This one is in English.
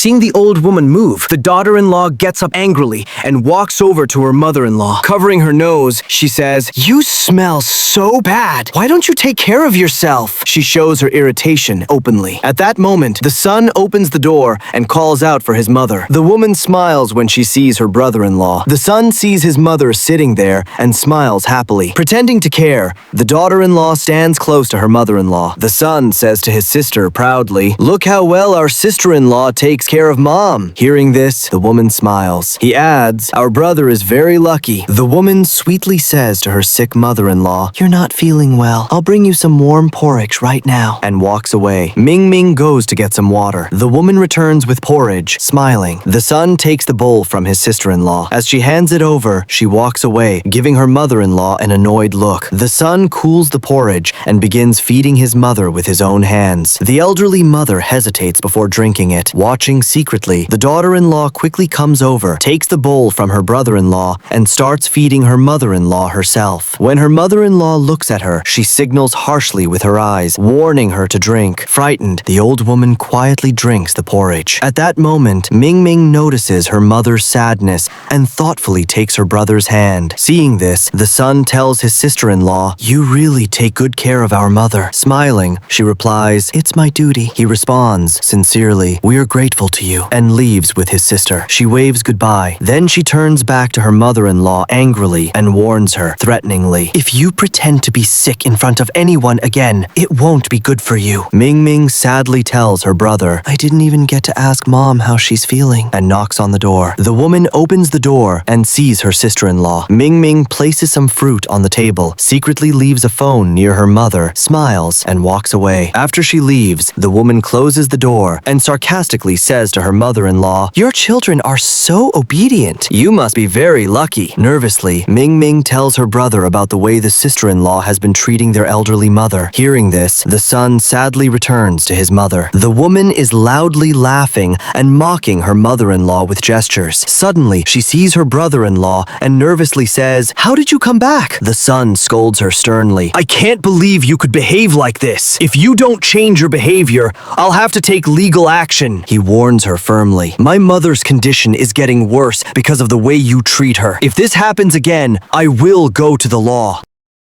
Seeing the old woman move, the daughter-in-law gets up angrily and walks over to her mother-in-law. Covering her nose, she says, "You smell so bad. Why don't you take care of yourself?" She shows her irritation openly. At that moment, the son opens the door and calls out for his mother. The woman smiles when she sees her brother-in-law. The son sees his mother sitting there and smiles happily. Pretending to care, the daughter-in-law stands close to her mother-in-law. The son says to his sister proudly, "Look how well our sister-in-law takes care of mom." Hearing this, the woman smiles. He adds, "Our brother is very lucky." The woman sweetly says to her sick mother-in-law, "You're not feeling well. I'll bring you some warm porridge right now," and walks away. Ming Ming goes to get some water. The woman returns with porridge, smiling. The son takes the bowl from his sister-in-law. As she hands it over, she walks away, giving her mother-in-law an annoyed look. The son cools the porridge and begins feeding his mother with his own hands. The elderly mother hesitates before drinking it. Watching secretly, the daughter-in-law quickly comes over, takes the bowl from her brother-in-law, and starts feeding her mother-in-law herself. When her mother-in-law looks at her, she signals harshly with her eyes, warning her to drink. Frightened, the old woman quietly drinks the porridge. At that moment, Ming Ming notices her mother's sadness and thoughtfully takes her brother's hand. Seeing this, the son tells his sister-in-law, "You really take good care of our mother." Smiling, she replies, "It's my duty." He responds, sincerely, "We are grateful to you," and leaves with his sister. She waves goodbye. Then she turns back to her mother-in-law angrily and warns her, threateningly, "If you pretend to be sick in front of anyone again, it won't be good for you." Ming Ming sadly tells her brother, "I didn't even get to ask mom how she's feeling," and knocks on the door. The woman opens the door and sees her sister-in-law. Ming Ming places some fruit on the table, secretly leaves a phone near her mother, smiles, and walks away. After she leaves, the woman closes the door and sarcastically says to her mother-in-law, "Your children are so obedient. You must be very lucky." Nervously, Ming Ming tells her brother about the way the sister-in-law has been treating their elderly mother. Hearing this, the son sadly returns to his mother. The woman is loudly laughing and mocking her mother-in-law with gestures. Suddenly, she sees her brother-in-law and nervously says, "How did you come back?" The son scolds her sternly, "I can't believe you could behave like this. If you don't change your behavior, I'll have to take legal action." He warns her firmly, "My mother's condition is getting worse because of the way you treat her. If this happens again, I will go to the law."